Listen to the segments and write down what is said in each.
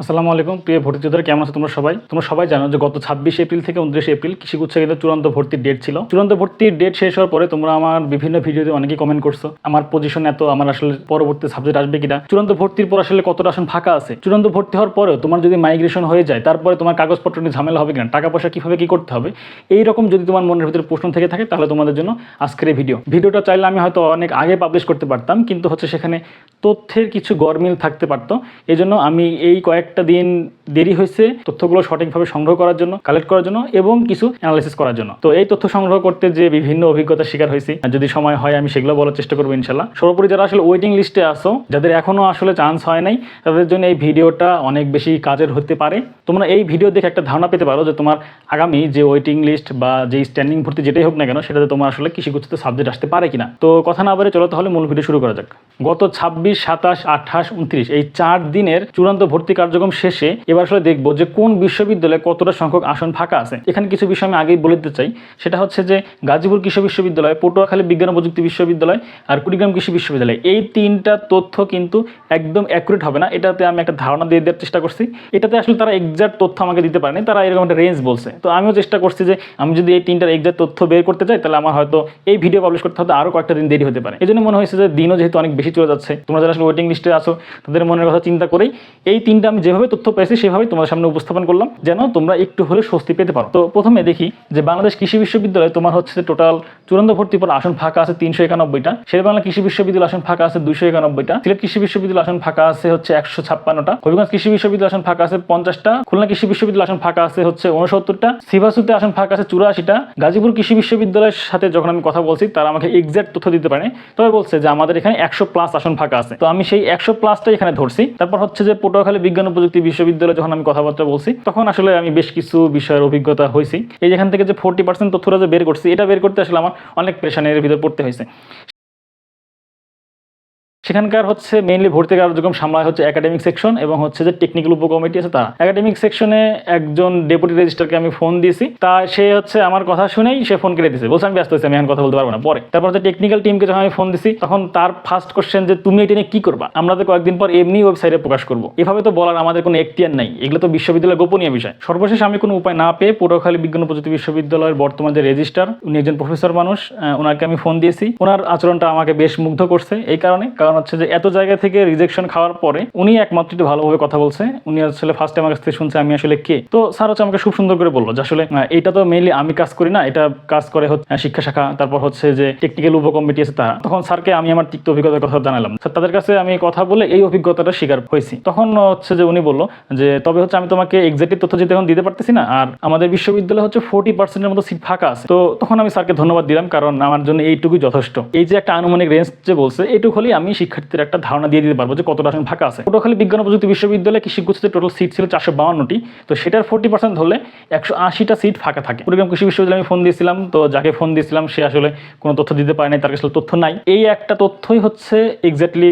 আসসালামু আলাইকুম প্রিয় ভর্তি যোদ্ধারা, কেমন আছো তোমরা সবাই জানো যে গত 26 এপ্রিল থেকে 29 এপ্রিল কৃষিগুচ্ছ কিন্তু চূড়ান্ত ভর্তির ডেট ছিল। চূড়ান্ত ভর্তির ডেট শেষ হওয়ার পরে তোমরা আমার বিভিন্ন ভিডিওতে অনেকেই কমেন্ট করছো আমার পজিশন এত, আমার আসলে পরবর্তী সাবজেক্ট আসবে কিনা, চূড়ান্ত ভর্তির পর আসলে কতটা আসন ফাঁকা আছে, চূড়ান্ত ভর্তি হওয়ার পরেও তোমার যদি মাইগ্রেশন হয়ে যায় তারপরে তোমার কাগজপত্র নিয়ে ঝামেলা হবে কিনা, টাকা পয়সা কিভাবে কি করতে হবে, এইরকম যদি তোমার মনের ভিতরে প্রশ্ন থেকে থাকে তাহলে তোমাদের জন্য আজকের এই ভিডিওটা চাইলে আমি হয়তো অনেক আগে পাবলিশ করতে পারতাম, কিন্তু সেখানে তথ্যের কিছু গরমিল থাকতে পারতো। এই জন্য আমি এই কয়েকটা দিন দেরি হয়েছে তথ্যগুলো সঠিকভাবে সংগ্রহ করার জন্য, কালেক্ট করার জন্য এবং কিছু অ্যানালাইসিস করার জন্য। তো এই তথ্য সংগ্রহ করতে যে বিভিন্ন অভিজ্ঞতার শিকার হয়েছি, যদি সময় হয় আমি সেগুলো বলার চেষ্টা করবো ইনশাল্লাহ। সর্বোপরি যারা আসলে ওয়েটিং লিস্টে আসো, যাদের এখনো আসলে চান্স হয় নাই, তাদের জন্য এই ভিডিওটা অনেক বেশি কাজের হতে পারে। তোমরা এই ভিডিও দেখে একটা ধারণা পেতে পারো যে তোমার আগামী যে ওয়েটিং লিস্ট বা যে স্ট্যান্ডিং ভর্তি যেটাই হোক না কেন, সেটাতে তোমার আসলে কৃষিগুচ্ছতে সাবজেক্ট আসতে পারে কিনা। তো কথা না বলে চলো তাহলে মূল ভিডিও শুরু করা যাক। গত 26, 27, 28, 29 এই 4 দিনের চূড়ান্ত ভর্তি কার্যক্রম শেষে এবার আসলে দেখবো যে কোন বিশ্ববিদ্যালয়ে কতটা সংখ্যক আসন ফাঁকা আছে। এখানে কিছু বিষয় আমি আগেই বলে দিতে চাই, সেটা হচ্ছে যে গাজীপুর কৃষি বিশ্ববিদ্যালয়, পটুয়াখালী বিজ্ঞান ও প্রযুক্তি বিশ্ববিদ্যালয় আর কুড়িগ্রাম কৃষি বিশ্ববিদ্যালয়, এই তিনটা তথ্য কিন্তু একদম অ্যাকুরেট হবে না। এটাতে আমি একটা ধারণা দিয়ে দেওয়ার চেষ্টা করছি। এটাতে আসলে তারা এক্সাক্ট তথ্য আমাকে দিতে পারেনি, তারা এরকম একটা রেঞ্জ বলছে। তো আমিও চেষ্টা করছি যে আমি যদি এই তিনটার এক্সাক্ট তথ্য বের করতে চাই তাহলে আমার হয়তো এই ভিডিও পাবলিশ করতে হয়তো আরও কয়েকটা দিন দেরি হতে পারে। এই জন্য মনে হয়েছে যে দিনও যেহেতু অনেক বেশি চলে যাচ্ছে, তোমরা যারা আসলে ওয়েটিং লিস্টে আছো তাদের মনের কথা চিন্তা করেই এই তিনটা আমি যেভাবে তথ্য পেয়েছি সেভাবেই তোমাদের সামনে উপস্থাপন করলাম, যেন তোমরা একটু হলে স্বস্তি পেতে পারো। তো প্রথমে দেখি যে বাংলাদেশ কৃষি বিশ্ববিদ্যালয়ে তোমার হচ্ছে টোটাল চূড়ান্ত ভর্তির পর আসন ফাঁকা আছে 391টা, শেরে বাংলা কৃষি বিশ্ববিদ্যালয় আসন ফাঁকা আছে 291টা, সিলেট কৃষি বিশ্ববিদ্যালয় আসন ফাঁকা আছে 156টা, হবিগঞ্জ কৃষি বিশ্ববিদ্যালয় আসন ফাঁকা আছে 50টা, খুলনা কৃষি বিশ্ববিদ্যালয় আসন ফাঁকা আছে 69টা, সিভাসুতে আসন ফাঁকা আছে 84টা। গাজীপুর কৃষি বিশ্ববিদ্যালয়ের সাথে যখন আমি কথা বলছি তারা আমাকে এক্সাক্ট তথ্য দিতে পারে, তবে বলছে যে আমাদের এখানে 100+ আসন ফাঁকা আছে। তো আমি সেই 100+টাই এখানে ধরছি। তারপর হচ্ছে যে পটুয়াখালী বিজ্ঞান ও প্রযুক্তি বিশ্ববিদ্যালয় যখন আমি কথাবার্তা বলছি তখন আসলে আমি বেশ কিছু বিষয়ের অভিজ্ঞতা হয়েছি। এই যেখান থেকে যে 40% তথ্যটা যে বের করছি, এটা বের করতে আসলে আমার অনেক প্রেশানের ভিতর পড়তে হয়েছে। সেখানকার মেইনলি ভর্তি কার্যক্রম সামলায় একাডেমিক সেকশন এবং যে টেকনিক্যাল উপকমিটি আছে তারা। একাডেমিক সেকশনে একজন ডেপুটি রেজিস্ট্রারকে আমি ফোন দিয়েছি, তা সে আমার কথা শুনেই সে ফোন কেটে দিয়েছে, বলছে আমি ব্যস্ত হয়েছি, আমি এখন কথা বলতে পারবো না পরে। তারপর টেকনিক্যাল টিমকে যখন আমি ফোন দিছি তখন তার ফার্স্ট কোশ্চেন যে তুমি এটা নিয়ে কি করবা, আমরা তো কয়েকদিন পর এমনি ওয়েবসাইটে প্রকাশ করবো। এভাবে তো বলার আমাদের কোনো এখতিয়ার নাই, এগুলো তো বিশ্ববিদ্যালয়ের গোপনীয় বিষয়। সর্বশেষ আমি কোনো উপায় না পেয়ে পটুয়াখালী বিজ্ঞান ও প্রযুক্তি বিশ্ববিদ্যালয়ের বর্তমান যে রেজিস্ট্রার, উনি একজন প্রফেসর মানুষ, ওনাকে আমি ফোন দিয়েছি। ওনার আচরণটা আমাকে বেশ মুগ্ধ করছে এই কারণ যে এত জায়গা থেকে রিজেকশন খাওয়ার পরে উনি একমাত্র ভালোভাবে কথা বলছে। উনি আসলে ফার্স্ট টাইম আমার কাছ থেকে শুনছে আমি আসলে কে। তো স্যার আমাকে খুব সুন্দর করে বললো যে আসলে এটা তো মেইনলি আমি কাজ করি না, এটা কাজ করে শিক্ষা শাখা, তারপর যে টেকনিক্যাল উপকমিটি আছে তারা। তখন স্যারকে আমি আমার তিক্ত অভিজ্ঞতার কথা জানালাম। স্যার তাদের কাছে আমি কথা বলে এই অভিজ্ঞতাটা স্বীকার হয়েছি। তখন যে উনি বললো যে তবে আমি তোমাকে এক্সাক্টলি তথ্য যেতে এখন দিতে পারতেছি না, আর আমাদের বিশ্ববিদ্যালয়ে 40%-এর মতো সিট ফাঁকা আছে। তো তখন আমি স্যারকে ধন্যবাদ দিলাম, কারণ আমার জন্য এইটুকুই যথেষ্ট। এই যে একটা আনুমানিক রেঞ্জ যে বলছে, এইটুকু হলেই আমি শিক্ষার্থীদের একটা ধারণা দিয়ে দিতে পারবো যে কতটা আসন ফাঁকা আছে। পটুয়াখালী বিজ্ঞান ও প্রযুক্তি বিশ্ববিদ্যালয়ে কৃষিগুচ্ছতে টোটাল সিট ছিল 452টি, তো সেটার 40% ধরলে 180টা সিট ফাঁকা থাকে। কুড়িগ্রাম কৃষি বিশ্ববিদ্যালয়ে আমি ফোন দিয়েছিলাম, তো যাকে ফোন দিয়েছিলাম সে আসলে কোনো তথ্য দিতে পারে নাই, তার কাছে তথ্য নাই। এই একটা তথ্যই এক্স্যাক্টলি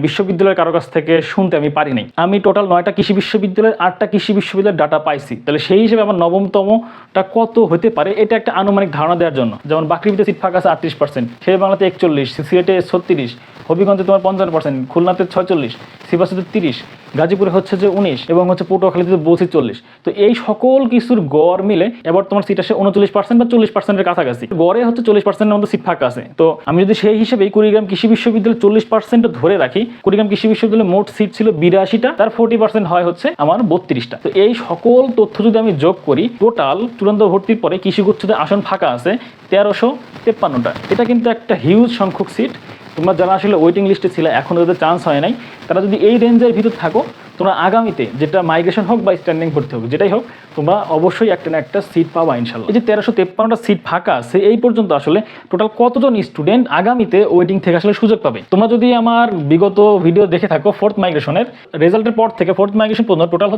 বিশ্ববিদ্যালয়ের কারো কাছ থেকে শুনতে আমি পারি নাই। আমি টোটাল 9টা কৃষি বিশ্ববিদ্যালয়ের 8টা কৃষি বিশ্ববিদ্যালয়ের ডাটা পাইছি, তাহলে সেই হিসেবে আমার নবমতমটা কত হতে পারে এটা একটা আনুমানিক ধারণা দেওয়ার জন্য। যেমন বাকৃবিতে সিট ফাঁকা আছে 38%, শেরে বাংলাতে 41, সিলেটে 36, হবিগঞ্জে 55%, খুলনাতে 46, সিভাসুতে 30, গাজীপুরে 19 এবং পটুয়াখালীতে 42-40। তো এই সকল কিছুর গড় মিলে এবার তোমার সিট আসে 39% বা 40%-এর কাছাকাছি। গড়ে 40%-এর মতো সিট ফাঁকা আছে। তো আমি যদি সেই হিসেবেই কুড়িগ্রাম কৃষি বিশ্ববিদ্যালয় 40% ধরে রাখি, কুড়িগ্রাম কৃষি বিশ্ববিদ্যালয়ের মোট সিট ছিল 82টা, তার 40% হয় আমার 32টা। তো এই সকল তথ্য যদি আমি যোগ করি, টোটাল চূড়ান্ত ভর্তির পরে কৃষিগুচ্ছতে আসন ফাঁকা আছে 1353টা। এটা কিন্তু একটা হিউজ সংখ্যক সিট। তোমরা যারা আসলে ওয়েটিং লিস্টে ছিল, এখন যাদের চান্স হয় নাই, তারা যদি এই রেঞ্জের ভিতর থাকো, তোমরা আগামীতে যেটা মাইগ্রেশন হোক বা স্ট্যান্ডিং ভর্তি হোক, যেটাই হোক, তোমরা অবশ্যই একটা না একটা সিট পাবা ইনশাল্লাহ। এই যে 1353টা সিট ফাঁকা আছে, এই পর্যন্ত আসলে টোটাল কতজন স্টুডেন্ট আগামীতে ওয়েটিং থেকে আসলে সুযোগ পাবে? তোমরা যদি আমার বিগত ভিডিও দেখে থাকো, ফোর্থ মাইগ্রেশনের রেজাল্টের পর থেকে ফোর্থ মাইগ্রেশন পর্যন্ত টোটাল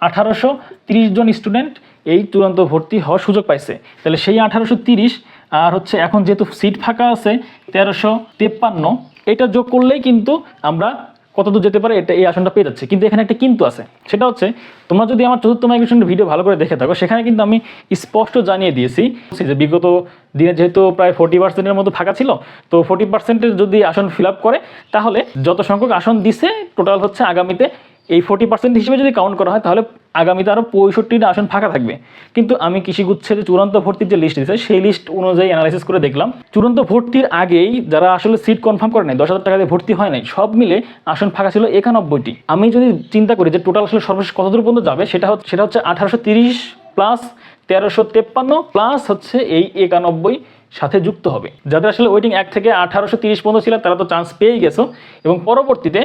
1830 জন স্টুডেন্ট এই চূড়ান্ত ভর্তি হওয়ার সুযোগ পাইছে। তাহলে সেই 1830 আর এখন যেহেতু সিট ফাঁকা আছে 1353, এটা যোগ করলেই কিন্তু আমরা কতদূর যেতে পারে এটা এই আসনটা পেয়ে যাচ্ছে। কিন্তু এখানে একটা কিন্তু আছে, সেটা তোমরা যদি আমার চতুর্থ মাইগ্রেশনের ভিডিও ভালো করে দেখে থাকো, সেখানে কিন্তু আমি স্পষ্ট জানিয়ে দিয়েছি যে বিগত দিনে যেহেতু প্রায় 40%-এর মতো ফাঁকা ছিল, তো 40%-এর যদি আসন ফিল আপ করে তাহলে যত সংখ্যক আসন দিছে টোটাল আগামীতে এই 40% হিসেবে যদি কাউন্ট করা হয় তাহলে আগামীতে আরও 65টা আসন ফাঁকা থাকবে। কিন্তু আমি কৃষিগুচ্ছের যে চূড়ান্ত ভর্তির যে লিস্ট দিয়েছে সেই লিস্ট অনুযায়ী অ্যানালাইসিস করে দেখলাম চূড়ান্ত ভর্তির আগেই যারা আসলে সিট কনফার্ম করে নাই 10,000 টাকা দিয়ে ভর্তি হয় নাই সব মিলে আসন ফাঁকা ছিল 91টি। আমি যদি চিন্তা করি যে টোটাল আসলে সর্বশেষ কতদূর পর্যন্ত যাবে সেটা হচ্ছে 1830 প্লাস 1353 প্লাস হচ্ছে এই 91 সাথে যুক্ত হবে। যাদের আসলে ওয়েটিং 1 থেকে 1830 পর্যন্ত ছিল তারা তো চান্স পেয়েই গেছো, এবং পরবর্তীতে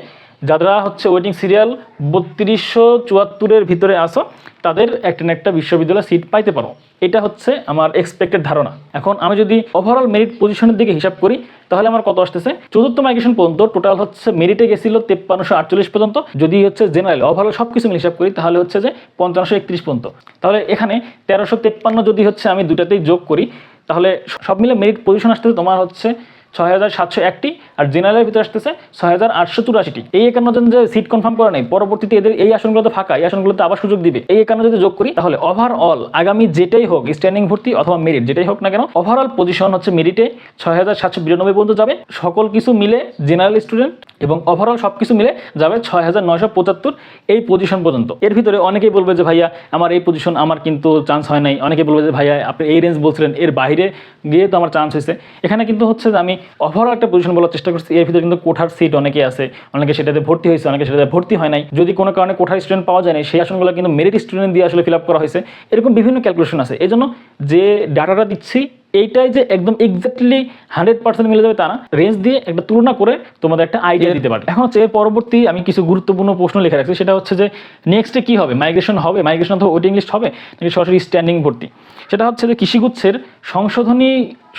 যারা হচ্ছে ওয়েটিং সিরিয়াল 3274-এর ভিতরে আসো তাদের একটা না একটা বিশ্ববিদ্যালয় সিট পাইতে পারো। এটা হচ্ছে আমার এক্সপেক্টেড ধারণা। এখন আমি যদি ওভারঅল মেরিট পজিশনের দিকে হিসাব করি তাহলে আমার কত আসতেছে, চতুর্থ মাইগ্রেশন পর্যন্ত টোটাল হচ্ছে মেরিটে গেছিল 5348 পর্যন্ত। যদি হচ্ছে জেনারেল ওভারঅল সব কিছু মিলে হিসাব করি তাহলে হচ্ছে যে 5531 পর্যন্ত। তাহলে এখানে 1353 যদি হচ্ছে আমি দুটাতেই যোগ করি তাহলে সব মিলে মেরিট পজিশন আসতেছে তোমার হচ্ছে 6701টি, আর জেনারেলের ভিতরে আসতেছে 6884টি। এই 51 জন যে সিট কনফার্ম করে নেই পরবর্তীতে এদের এই আসনগুলোতে ফাঁকা, এই আসনগুলোতে আবার সুযোগ দিবে। এই 51 যদি যোগ করি তাহলে ওভারঅল আগামী যেটাই হোক স্ট্যান্ডিং ভর্তি অথবা মেরিট যেটাই হোক না কেন ওভারঅল পজিশন হচ্ছে মেরিটে 6792 পর্যন্ত যাবে সকল কিছু মিলে জেনারেল স্টুডেন্ট, এবং ওভারঅল সব কিছু মিলে যাবে 6975 এই পজিশন পর্যন্ত। এর ভিতরে অনেকেই বলবে যে ভাইয়া আমার এই পজিশন আমার কিন্তু চান্স হয় নাই, অনেকে বলবে যে ভাইয়া আপনি এই রেঞ্জ বলছিলেন এর বাইরে গিয়ে তো আমার চান্স হয়েছে। এখানে কিন্তু হচ্ছে যে আমি ওভারঅল একটা পজিশন বলার চেষ্টা করছি। এর ভিতরে কিন্তু কোঠার সিট অনেকে আছে, অনেকে সেটাতে ভর্তি হয়েছে, অনেকে সেটাতে ভর্তি হয় নাই। যদি কোনো কারণে কোঠার স্টুডেন্ট পাওয়া যায় না সেই আসনগুলো কিন্তু মেরিট স্টুডেন্ট দিয়ে আসলে ফিল আপ করা হয়েছে। এরকম বিভিন্ন ক্যালকুলেশন আছে। এই জন্য যে ডাটাটা দিচ্ছি এইটাই যে একদম এক্স্যাক্টলি 100% মিলে যাবে তা না, রেঞ্জ দিয়ে একটা তুলনা করে তোমাদের একটা আইডিয়া দিতে পারে। এখন হচ্ছে এর পরবর্তী আমি কিছু গুরুত্বপূর্ণ প্রশ্ন লিখে রাখছি, সেটা হচ্ছে যে নেক্সটে কি হবে, মাইগ্রেশন হবে, মাইগ্রেশন অথবা ওয়েটিং লিস্ট হবে নাকি সরাসরি স্ট্যান্ডিং ভর্তি। সেটা হচ্ছে যে কৃষিগুচ্ছের সংশোধনী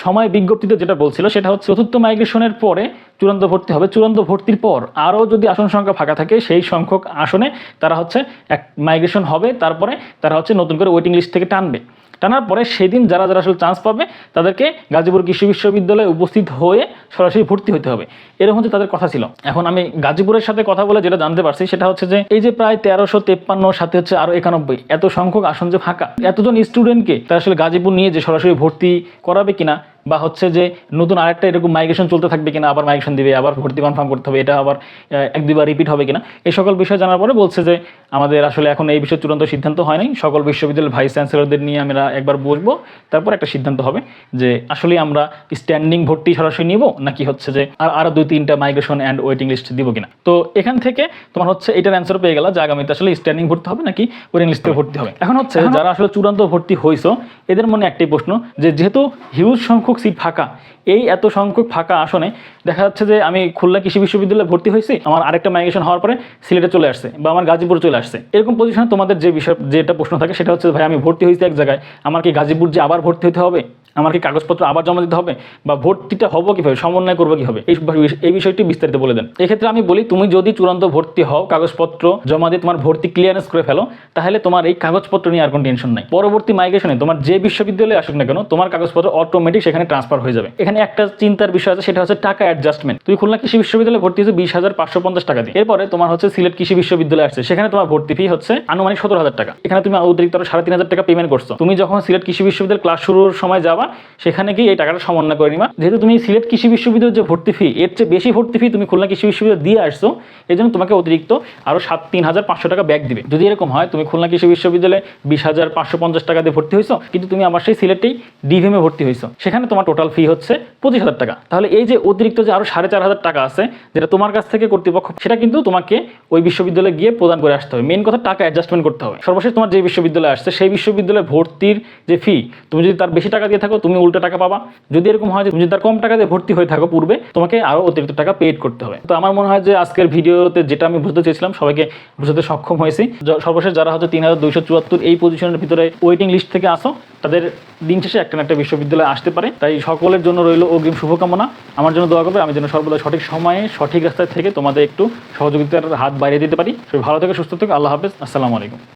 সময় বিজ্ঞপ্তিতে যেটা বলছিল সেটা হচ্ছে চতুর্থ মাইগ্রেশনের পরে চূড়ান্ত ভর্তি হবে। চূড়ান্ত ভর্তির পর আরও যদি আসন সংখ্যা ফাঁকা থাকে সেই সংখ্যক আসনে তারা হচ্ছে এক মাইগ্রেশন হবে, তারপরে তারা হচ্ছে নতুন করে ওয়েটিং লিস্ট থেকে টানার পরে সেদিন যারা যারা আসলে চান্স পাবে তাদেরকে গাজীপুর কৃষি বিশ্ববিদ্যালয়ে উপস্থিত হয়ে সরাসরি ভর্তি হতে হবে, এরকম হচ্ছে তাদের কথা ছিল। এখন আমি গাজীপুরের সাথে কথা বলে যেটা জানতে পারছি সেটা হচ্ছে যে এই যে প্রায় 1353 সাথে হচ্ছে আরো 91 এত সংখ্যক আসন যে ফাঁকা, এতজন স্টুডেন্টকে তারা আসলে গাজীপুর নিয়ে যে সরাসরি ভর্তি করাবে কিনা, বা হচ্ছে যে নতুন আরেকটা এরকম মাইগ্রেশন চলতে থাকবে কিনা, আবার মাইগ্রেশন দিবে, আবার ভর্তি কনফার্ম করতে হবে, এটা আবার 1-2বার রিপিট হবে কিনা, এই সকল বিষয় জানার পরে বলছে যে আমাদের আসলে এখন এই বিষয়ে চূড়ান্ত সিদ্ধান্ত হয় নাই। সকল বিশ্ববিদ্যালয়ের ভাইস চ্যান্সেলরদের নিয়ে আমরা একবার বসবো, তারপর একটা সিদ্ধান্ত হবে যে আসলে আমরা স্ট্যান্ডিং ভর্তি সরাসরি নিব নাকি হচ্ছে যে আরো 2-3টা মাইগ্রেশন অ্যান্ড ওয়েটিং লিস্ট দিব কিনা। তো এখান থেকে তোমার হচ্ছে এটার অ্যান্সার পেয়ে গেল যে আগামীতে আসলে স্ট্যান্ডিং ভর্তি হবে নাকি ওয়েটিং লিস্টে ভর্তি হবে। এখন হচ্ছে যারা আসলে চূড়ান্ত ভর্তি হয়েছো এদের মনে একটাই প্রশ্ন যে যেহেতু হিউজ সংখ্যক সিট ফাঁকা, এই এত সংখ্যক ফাঁকা আসনে দেখা যাচ্ছে যে আমি খুলনা কৃষি বিশ্ববিদ্যালয়ে ভর্তি হয়েছি, আমার আরেকটা মাইগ্রেশন হওয়ার পরে সিলেটে চলে আসছে বা আমার গাজীপুর চলে আসছে, এরকম পজিশনে তোমাদের যে বিষয় যেটা প্রশ্ন থাকে সেটা হচ্ছে ভাই আমি ভর্তি হয়েছি এক জায়গায়, আমার কি গাজীপুর যে আবার ভর্তি হতে হবে, আমার কি কাগজপত্র আবার জমা দিতে হবে, বা ভর্তিটা হবো কীভাবে, সমন্বয় করবো কীভাবে, এই বিষয়টি বিস্তারিত বলে দেন। এক্ষেত্রে আমি বলি তুমি যদি চূড়ান্ত ভর্তি হও, কাগজপত্র জমা দিয়ে তোমার ভর্তি ক্লিয়ারেন্স করে ফেলো, তাহলে তোমার এই কাগজপত্র নিয়ে আর কোনো টেনশন নাই। পরবর্তী মাইগ্রেশনে তোমার যে বিশ্ববিদ্যালয়ে আসুক না কেন তোমার কাগজপত্র অটোমেটিক সেখানে ট্রান্সফার হয়ে যাবে। এখানে একটা চিন্তার বিষয় আছে, সেটা হচ্ছে টাকা অ্যাডজাস্টমেন্ট। তুমি খুলনা কৃষি বিশ্ববিদ্যালয়ে ভর্তি হচ্ছে 20,550 টাকা দিয়ে, এরপরে তোমার হচ্ছে সিলেট কৃষি বিশ্ববিদ্যালয়ে আসছে, সেখানে তোমার ভর্তি ফি হচ্ছে আনুমানিক 17,000 টাকা। এখানে তুমি অতিরিক্ত 3,500 টাকা পেমেন্ট করছো। তুমি যখন সিলেট কৃষি বিশ্ববিদ্যালয়ের ক্লাস শুরুর সময় যাবা সেখানে গিয়ে এই টাকাটা সমন্বয় করে নিবা। যেহেতু তুমি সিলেট কৃষি বিশ্ববিদ্যালয়ের যে ভর্তি ফি এর চেয়ে বেশি ভর্তি ফি তুমি খুলনা কৃষি বিশ্ববিদ্যালয়ে দিয়ে আসছো, এই জন্য তোমাকে অতিরিক্ত আরো 3,500 টাকা ব্যাক দিবে। যদি এরকম হয় তুমি খুলনা কৃষি বিশ্ববিদ্যালয়ে 20,550 টাকা দিয়ে ভর্তি হয়েছো, কিন্তু তুমি আবার সেই সিলেটেই ডিভিএমে ভর্তি হয়েছো, সেখানে তোমার টোটাল ফি হচ্ছে 25,000 টাকা। তাহলে এই যে অতিরিক্ত যে আরো 4,500 টাকা আছে যেটা তোমার কাছ থেকে কর্তৃপক্ষ, সেটা কিন্তু তোমাকে ওই বিশ্ববিদ্যালয়ে গিয়ে প্রদান করে আসতে হবে। মেন কথা টাকা অ্যাডজাস্টমেন্ট করতে হবে। সর্বশেষ তোমার যে বিশ্ববিদ্যালয়ে আসছে সেই বিশ্ববিদ্যালয়ে ভর্তির যে ফি, তুমি যদি তার বেশি টাকা দিয়ে থাকো তুমি উল্টো টাকা পাবা। যদি এরকম হয় যে তুমি যদি তার কম টাকা দিয়ে ভর্তি হয়ে থাকো পূর্বে, তোমাকে আরো অতিরিক্ত টাকা পেড করতে হবে। তো আমার মনে হয় যে আজকের ভিডিওতে যেটা আমি বুঝতে চেয়েছিলাম সবাইকে বুঝতে সক্ষম হয়েছি। সর্বশেষ যারা হচ্ছে 3,274 এই পজিশনের ভিতরে ওয়েটিং লিস্ট থেকে আসো, তাদের দিন শেষে একটা না একটা বিশ্ববিদ্যালয়ে আসতে পারে। তাই সকলের জন্য রইল অগ্রিম শুভকামনা। আমার জন্য দোয়া করবে আমি যেন সর্বদা সঠিক সময়ে সঠিক রাস্তায় থেকে তোমাদের একটু সহযোগিতার হাত বাইরে দিতে পারি। সবাই ভালো থেকে সুস্থ থেকে, আল্লাহ হাফেজ, আসসালামু আলাইকুম।